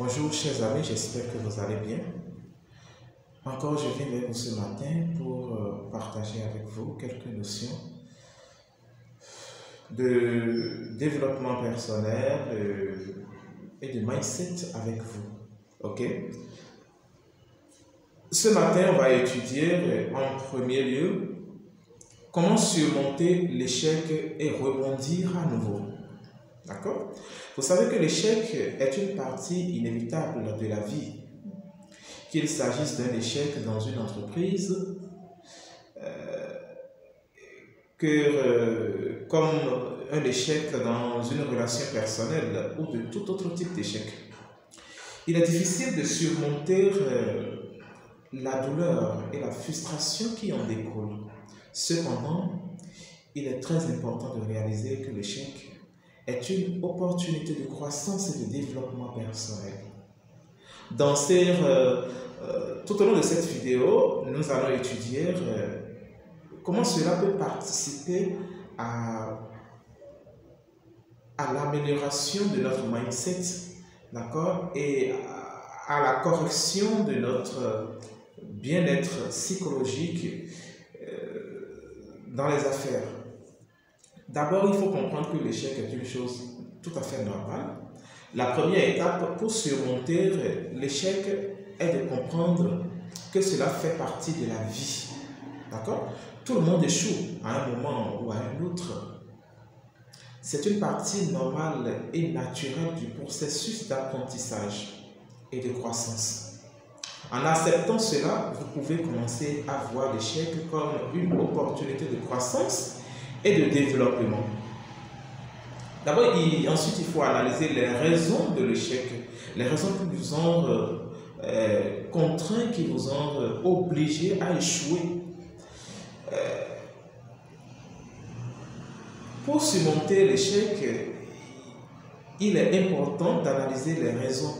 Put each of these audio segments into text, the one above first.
Bonjour chers amis, j'espère que vous allez bien. Encore je viens vers vous ce matin pour partager avec vous quelques notions de développement personnel et de mindset avec vous. Ok? Ce matin, on va étudier en premier lieu comment surmonter l'échec et rebondir à nouveau. D'accord? Vous savez que l'échec est une partie inévitable de la vie. Qu'il s'agisse d'un échec dans une entreprise, comme un échec dans une relation personnelle ou de tout autre type d'échec. Il est difficile de surmonter la douleur et la frustration qui en découlent. Cependant, il est très important de réaliser que l'échec est une opportunité de croissance et de développement personnel. Tout au long de cette vidéo, nous allons étudier comment cela peut participer à l'amélioration de notre mindset, d'accord, et à la correction de notre bien-être psychologique dans les affaires. D'abord, il faut comprendre que l'échec est une chose tout à fait normale. La première étape pour surmonter l'échec est de comprendre que cela fait partie de la vie. D'accord? Tout le monde échoue à un moment ou à un autre. C'est une partie normale et naturelle du processus d'apprentissage et de croissance. En acceptant cela, vous pouvez commencer à voir l'échec comme une opportunité de croissance et de développement. D'abord, ensuite, il faut analyser les raisons de l'échec, les raisons qui vous ont contraint, qui vous ont obligé à échouer. Pour surmonter l'échec, il est important d'analyser les raisons,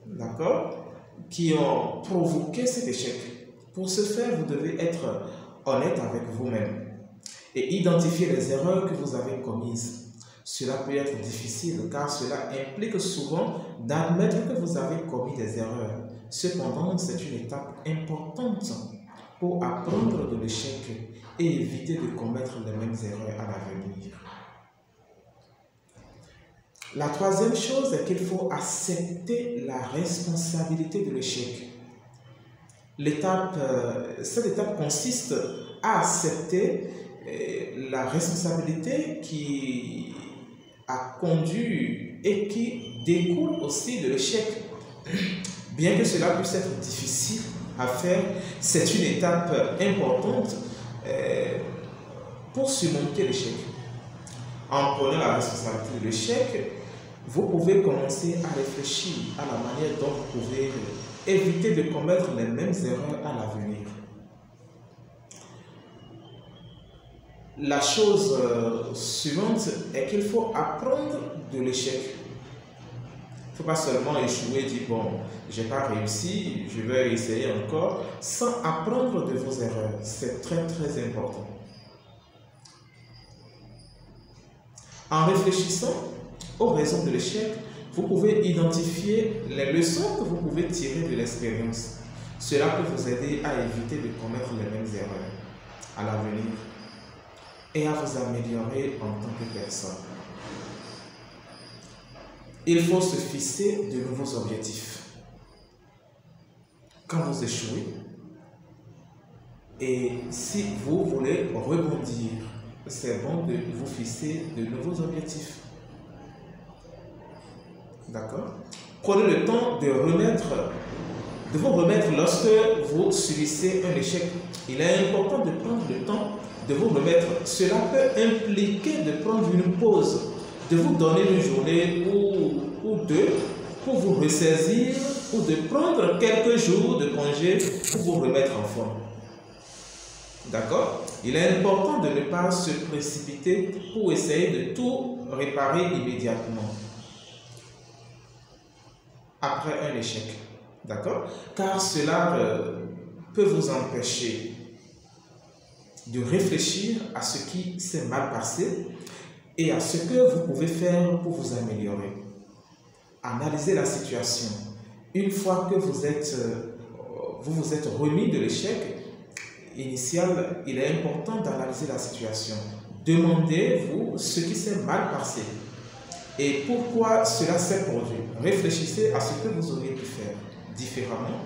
d'accord, qui ont provoqué cet échec. Pour ce faire, vous devez être honnête avec vous-même et identifier les erreurs que vous avez commises. Cela peut être difficile car cela implique souvent d'admettre que vous avez commis des erreurs. Cependant, c'est une étape importante pour apprendre de l'échec et éviter de commettre les mêmes erreurs à l'avenir. La troisième chose est qu'il faut accepter la responsabilité de l'échec. Cette étape consiste à accepter la responsabilité qui a conduit et qui découle aussi de l'échec. Bien que cela puisse être difficile à faire, c'est une étape importante pour surmonter l'échec. En prenant la responsabilité de l'échec, vous pouvez commencer à réfléchir à la manière dont vous pouvez éviter de commettre les mêmes erreurs à l'avenir. La chose suivante est qu'il faut apprendre de l'échec. Il ne faut pas seulement échouer et dire « bon, je n'ai pas réussi, je vais essayer encore » sans apprendre de vos erreurs. C'est très très important. En réfléchissant aux raisons de l'échec, vous pouvez identifier les leçons que vous pouvez tirer de l'expérience. Cela peut vous aider à éviter de commettre les mêmes erreurs à l'avenir et à vous améliorer en tant que personne. Il faut se fixer de nouveaux objectifs. Quand vous échouez, et si vous voulez rebondir, c'est bon de vous fixer de nouveaux objectifs. D'accord? Prenez le temps de vous remettre lorsque vous subissez un échec. Il est important de prendre le temps de vous remettre. Cela peut impliquer de prendre une pause, de vous donner une journée ou deux pour vous ressaisir ou de prendre quelques jours de congé pour vous remettre en forme. D'accord? Il est important de ne pas se précipiter pour essayer de tout réparer immédiatement après un échec. D'accord? Car cela peut vous empêcher de réfléchir à ce qui s'est mal passé et à ce que vous pouvez faire pour vous améliorer. Analysez la situation une fois que vous vous êtes remis de l'échec initial, il est important d'analyser la situation. Demandez-vous ce qui s'est mal passé et pourquoi cela s'est produit. Réfléchissez à ce que vous auriez pu faire différemment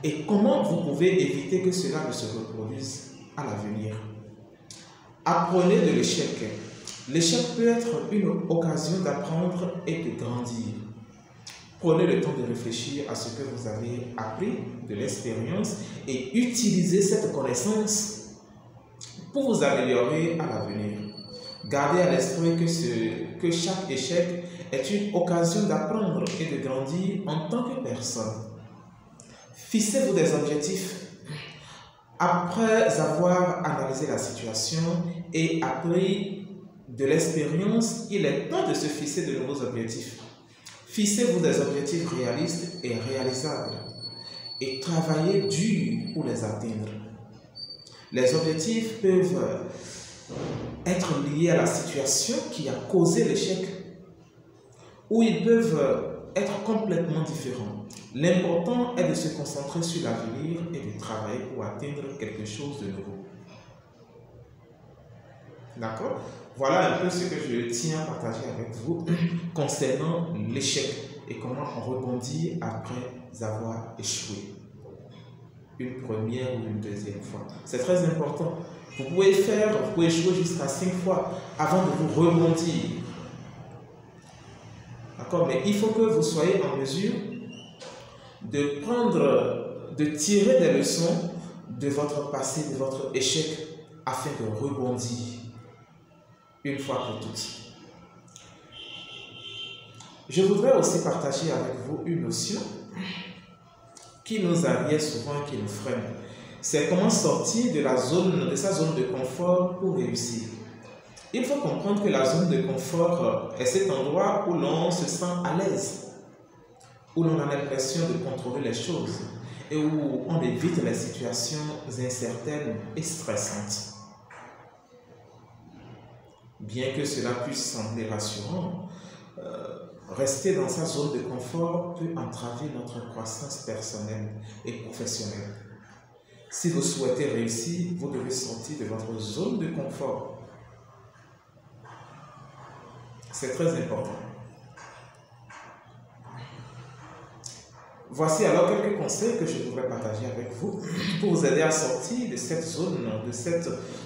et comment vous pouvez éviter que cela ne se reproduise à l'avenir. Apprenez de l'échec. L'échec peut être une occasion d'apprendre et de grandir. Prenez le temps de réfléchir à ce que vous avez appris de l'expérience et utilisez cette connaissance pour vous améliorer à l'avenir. Gardez à l'esprit que chaque échec est une occasion d'apprendre et de grandir en tant que personne. Fixez-vous des objectifs. Après avoir analysé la situation et appris de l'expérience, il est temps de se fixer de nouveaux objectifs. Fixez-vous des objectifs réalistes et réalisables et travaillez dur pour les atteindre. Les objectifs peuvent être liés à la situation qui a causé l'échec ou ils peuvent être complètement différents. L'important est de se concentrer sur l'avenir et de travailler pour atteindre quelque chose de nouveau. D'accord? Voilà un peu ce que je tiens à partager avec vous concernant l'échec et comment on rebondit après avoir échoué. Une première ou une deuxième fois. C'est très important. Vous pouvez échouer jusqu'à 5 fois avant de vous rebondir. D'accord? Mais il faut que vous soyez en mesure de tirer des leçons de votre passé, de votre échec, afin de rebondir une fois pour toutes. Je voudrais aussi partager avec vous une notion qui nous arrive souvent, qui nous freine. C'est comment sortir de sa zone de confort pour réussir. Il faut comprendre que la zone de confort est cet endroit où l'on se sent à l'aise, où l'on a l'impression de contrôler les choses et où on évite les situations incertaines et stressantes. Bien que cela puisse sembler rassurant, rester dans sa zone de confort peut entraver notre croissance personnelle et professionnelle. Si vous souhaitez réussir, vous devez sortir de votre zone de confort. C'est très important. Voici alors quelques conseils que je voudrais partager avec vous pour vous aider à sortir de cette zone,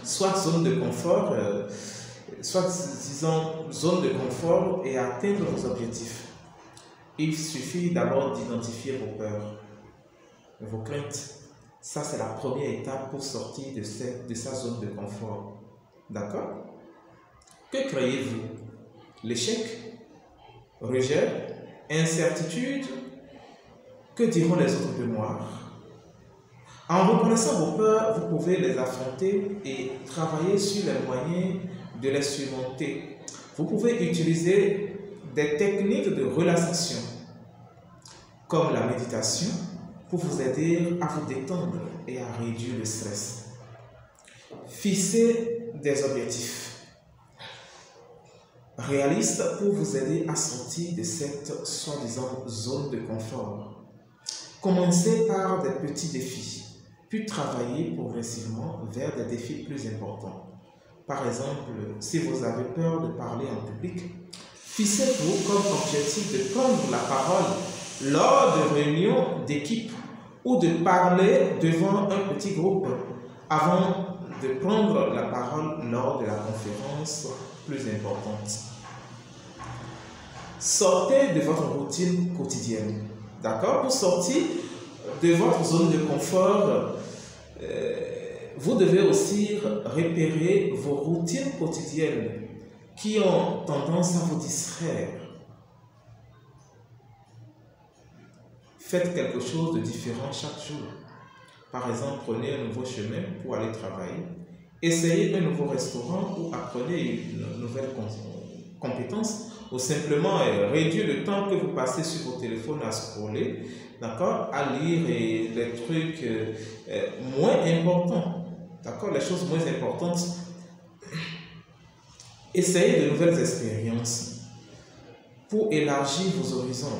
soit zone de confort, soit disons zone de confort et atteindre vos objectifs. Il suffit d'abord d'identifier vos peurs, vos craintes. Ça, c'est la première étape pour sortir de sa zone de confort. D'accord? Que craignez-vous? L'échec? Rejet? Incertitude? Que diront les autres de moi? En reconnaissant vos peurs, vous pouvez les affronter et travailler sur les moyens de les surmonter. Vous pouvez utiliser des techniques de relaxation, comme la méditation, pour vous aider à vous détendre et à réduire le stress. Fixez des objectifs réalistes pour vous aider à sortir de cette soi-disant zone de confort. Commencez par des petits défis, puis travaillez progressivement vers des défis plus importants. Par exemple, si vous avez peur de parler en public, fixez-vous comme objectif de prendre la parole lors de réunions d'équipe ou de parler devant un petit groupe avant de prendre la parole lors de la conférence plus importante. Sortez de votre routine quotidienne. D'accord? Pour sortir de votre zone de confort, vous devez aussi repérer vos routines quotidiennes qui ont tendance à vous distraire. Faites quelque chose de différent chaque jour. Par exemple, prenez un nouveau chemin pour aller travailler. Essayez un nouveau restaurant ou apprenez une nouvelle compétence ou simplement réduire le temps que vous passez sur vos téléphones à scroller, d'accord, à lire les trucs moins importants, d'accord, les choses moins importantes. Essayez de nouvelles expériences pour élargir vos horizons.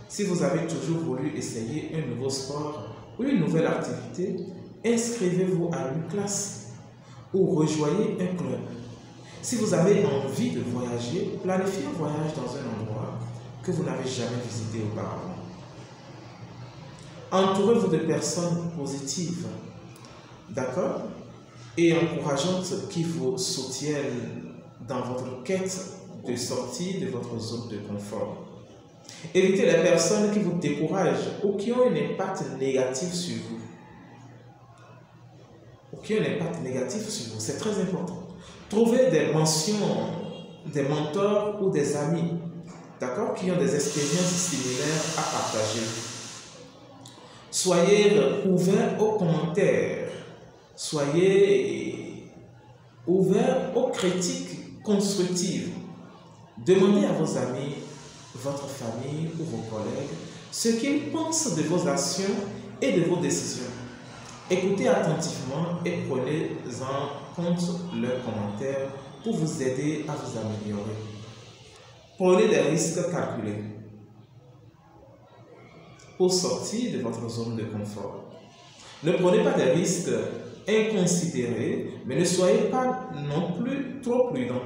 Si vous avez toujours voulu essayer un nouveau sport ou une nouvelle activité, inscrivez-vous à une classe ou rejoignez un club. Si vous avez envie de voyager, planifiez un voyage dans un endroit que vous n'avez jamais visité auparavant. Entourez-vous de personnes positives, d'accord, et encourageantes qui vous soutiennent dans votre quête de sortie de votre zone de confort. Évitez les personnes qui vous découragent ou qui ont un impact négatif sur vous. C'est très important. Trouvez des mentions, des mentors ou des amis, d'accord, qui ont des expériences similaires à partager. Soyez ouverts aux commentaires. Soyez ouverts aux critiques constructives. Demandez à vos amis, votre famille ou vos collègues ce qu'ils pensent de vos actions et de vos décisions. Écoutez attentivement et prenez-en compte leurs commentaires pour vous aider à vous améliorer. Prenez des risques calculés pour sortir de votre zone de confort. Ne prenez pas des risques inconsidérés, mais ne soyez pas non plus trop prudent.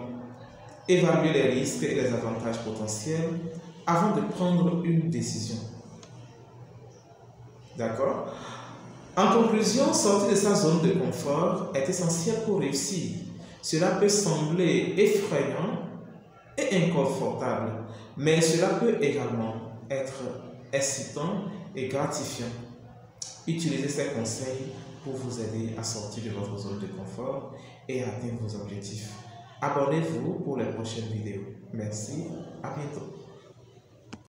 Évaluez les risques et les avantages potentiels avant de prendre une décision. D'accord? En conclusion, sortir de sa zone de confort est essentiel pour réussir. Cela peut sembler effrayant et inconfortable, mais cela peut également être excitant et gratifiant. Utilisez ces conseils pour vous aider à sortir de votre zone de confort et à atteindre vos objectifs. Abonnez-vous pour les prochaines vidéos. Merci, à bientôt.